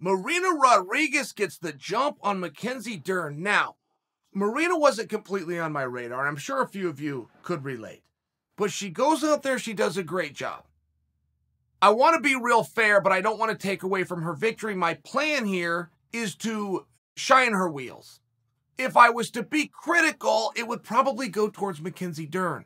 Marina Rodriguez gets the jump on Mackenzie Dern. Now, Marina wasn't completely on my radar, and I'm sure a few of you could relate. But she goes out there, she does a great job. I want to be real fair, but I don't want to take away from her victory. My plan here is to shine her wheels. If I was to be critical, it would probably go towards Mackenzie Dern.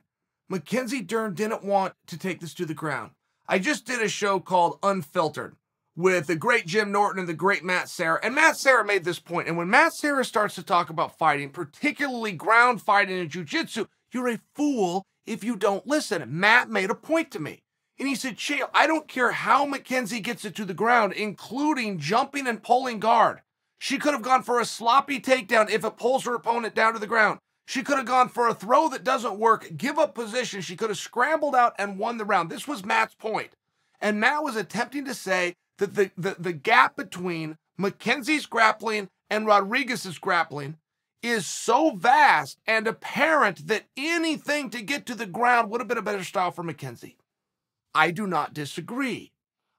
Mackenzie Dern didn't want to take this to the ground. I just did a show called Unfiltered with the great Jim Norton and the great Matt Serra. And Matt Serra made this point. And when Matt Serra starts to talk about fighting, particularly ground fighting and jiu-jitsu, you're a fool if you don't listen. Matt made a point to me. And he said, Chael, I don't care how Mackenzie gets it to the ground, including jumping and pulling guard. She could have gone for a sloppy takedown if it pulls her opponent down to the ground. She could have gone for a throw that doesn't work, give up position. She could have scrambled out and won the round. This was Matt's point. And Matt was attempting to say that the gap between Mackenzie's grappling and Rodriguez's grappling is so vast and apparent that anything to get to the ground would have been a better style for Mackenzie. I do not disagree.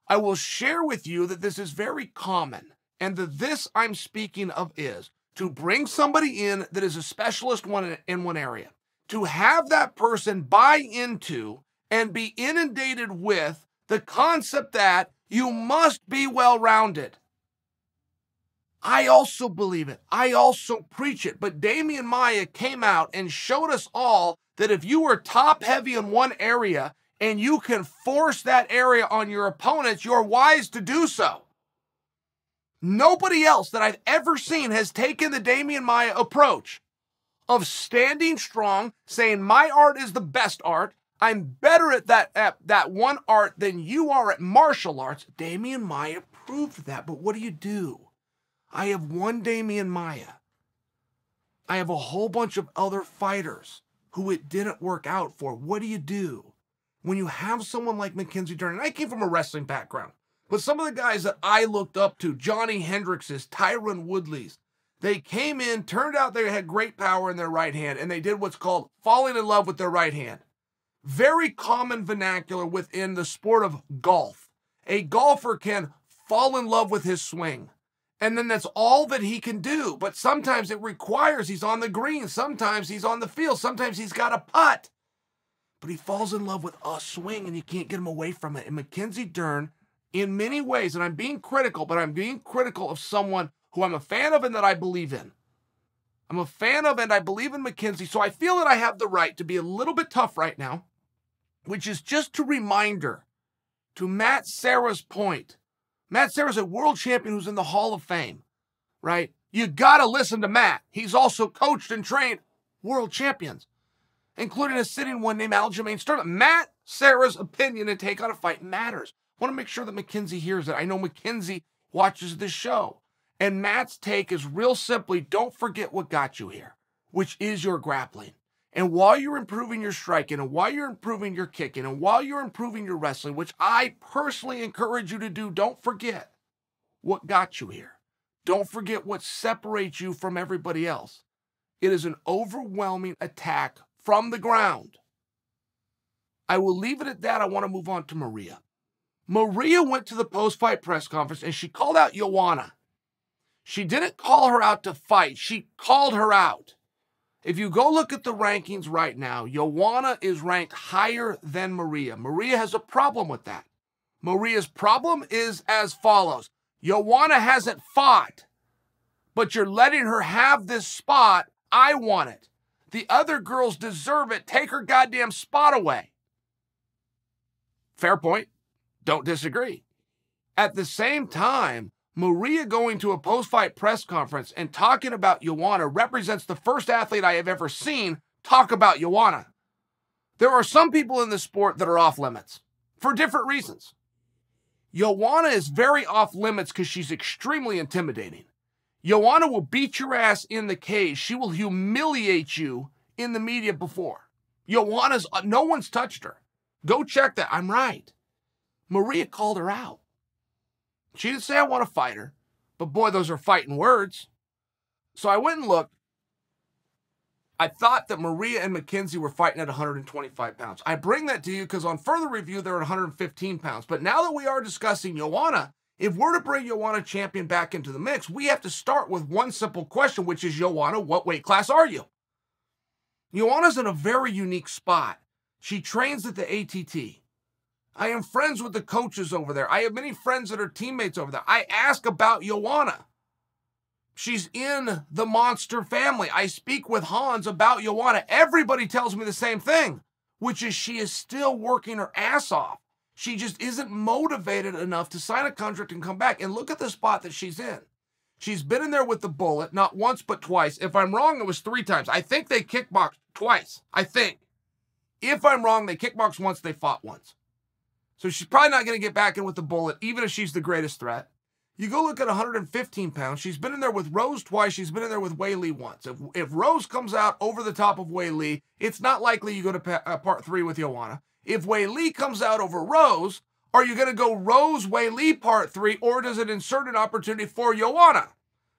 I will share with you that this is very common, and that this I'm speaking of is to bring somebody in that is a specialist in one area, to have that person buy into and be inundated with the concept that you must be well-rounded. I also believe it. I also preach it. But Demian Maia came out and showed us all that if you are top-heavy in one area and you can force that area on your opponents, you're wise to do so. Nobody else that I've ever seen has taken the Demian Maia approach of standing strong, saying my art is the best art. I'm better at that one art than you are at martial arts. Demian Maia proved that, but what do? I have one Demian Maia. I have a whole bunch of other fighters who it didn't work out for. What do? When you have someone like Mackenzie Dern, and I came from a wrestling background, but some of the guys that I looked up to, Johnny Hendrickses, Tyron Woodleys, they came in, turned out they had great power in their right hand, and they did what's called falling in love with their right hand. Very common vernacular within the sport of golf. A golfer can fall in love with his swing, and then that's all that he can do. But sometimes it requires he's on the green, sometimes he's on the field, sometimes he's got a putt. But he falls in love with a swing, and you can't get him away from it. And Mackenzie Dern, in many ways, and I'm being critical, but I'm being critical of someone who I'm a fan of and that I believe in. I'm a fan of and I believe in Mackenzie, so I feel that I have the right to be a little bit tough right now, which is just a reminder to Matt Serra's point. Matt Serra's a world champion who's in the Hall of Fame, right? You got to listen to Matt. He's also coached and trained world champions, including a sitting one named Aljamain Sterling. Matt Serra's opinion and take on a fight matters. I want to make sure that Mackenzie hears it. I know Mackenzie watches this show. And Matt's take is real simply, don't forget what got you here, which is your grappling. And while you're improving your striking, and while you're improving your kicking, and while you're improving your wrestling, which I personally encourage you to do, don't forget what got you here. Don't forget what separates you from everybody else. It is an overwhelming attack from the ground. I will leave it at that. I want to move on to Maria. Maria went to the post-fight press conference and she called out Joanna. She didn't call her out to fight. She called her out. If you go look at the rankings right now, Joanna is ranked higher than Maria. Maria has a problem with that. Maria's problem is as follows. Joanna hasn't fought, but you're letting her have this spot. I want it. The other girls deserve it. Take her goddamn spot away. Fair point. Don't disagree. At the same time, Maria going to a post-fight press conference and talking about Joanna represents the first athlete I have ever seen talk about Joanna. There are some people in this sport that are off limits for different reasons. Joanna is very off limits because she's extremely intimidating. Joanna will beat your ass in the cage. She will humiliate you in the media before. Joanna's, no one's touched her. Go check that. I'm right. Maria called her out. She didn't say I want to fight her, but boy, those are fighting words. So I went and looked. I thought that Maria and Mackenzie were fighting at 125 pounds. I bring that to you because on further review, they're at 115 pounds. But now that we are discussing Joanna, If we're to bring Joanna Champion back into the mix, we have to start with one simple question, which is, Joanna, what weight class are you? Joanna's in a very unique spot. She trains at the ATT. I am friends with the coaches over there. I have many friends that are teammates over there. I ask about Joanna. She's in the Monster family. I speak with Hans about Joanna. Everybody tells me the same thing, which is she is still working her ass off. She just isn't motivated enough to sign a contract and come back. And look at the spot that she's in. She's been in there with the Bullet, not once but twice. If I'm wrong, it was 3 times. I think they kickboxed twice. I think. If I'm wrong, they kickboxed once, they fought once. So she's probably not going to get back in with the Bullet, even if she's the greatest threat. You go look at 115 pounds. She's been in there with Rose twice. She's been in there with Wei Li once. If Rose comes out over the top of Wei Li, it's not likely you go to part 3 with Joanna. If Wei Li comes out over Rose, are you going to go Rose, Wei Li part 3, or does it insert an opportunity for Joanna?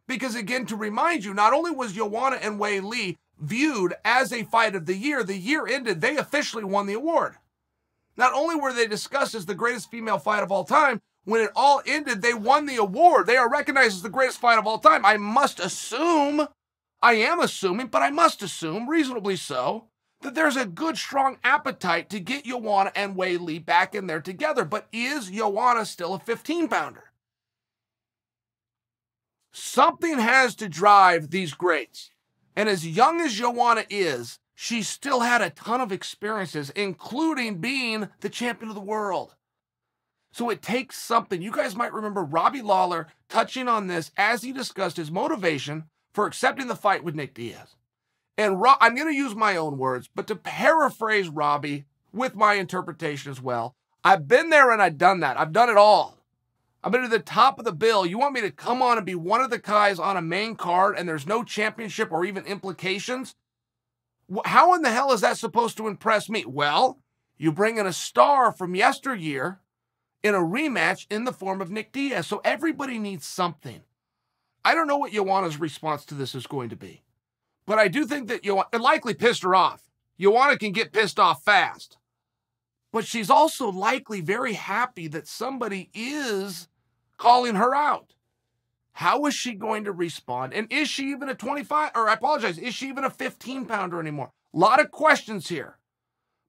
Because again, to remind you, not only was Joanna and Wei Li viewed as a fight of the year ended, they officially won the award. Not only were they discussed as the greatest female fight of all time, when it all ended, they won the award. They are recognized as the greatest fight of all time. I must assume, I am assuming, but I must assume, reasonably so, that there's a good, strong appetite to get Joanna and Wei Li back in there together. But is Joanna still a 15-pounder? Something has to drive these greats. And as young as Joanna is, she still had a ton of experiences, including being the champion of the world. So it takes something. You guys might remember Robbie Lawler touching on this as he discussed his motivation for accepting the fight with Nick Diaz. And I'm going to use my own words, but to paraphrase Robbie with my interpretation as well, I've been there and I've done that. I've done it all. I've been to the top of the bill. You want me to come on and be one of the guys on a main card and there's no championship or even implications? How in the hell is that supposed to impress me? Well, you bring in a star from yesteryear in a rematch in the form of Nick Diaz. So everybody needs something. I don't know what Joanna's response to this is going to be. But I do think that it likely pissed her off. Joanna can get pissed off fast. But she's also likely very happy that somebody is calling her out. How is she going to respond? And is she even a 25, or I apologize, is she even a 15-pounder anymore? A lot of questions here.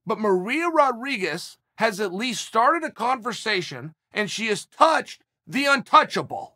But Maria Rodriguez has at least started a conversation, and she has touched the untouchable.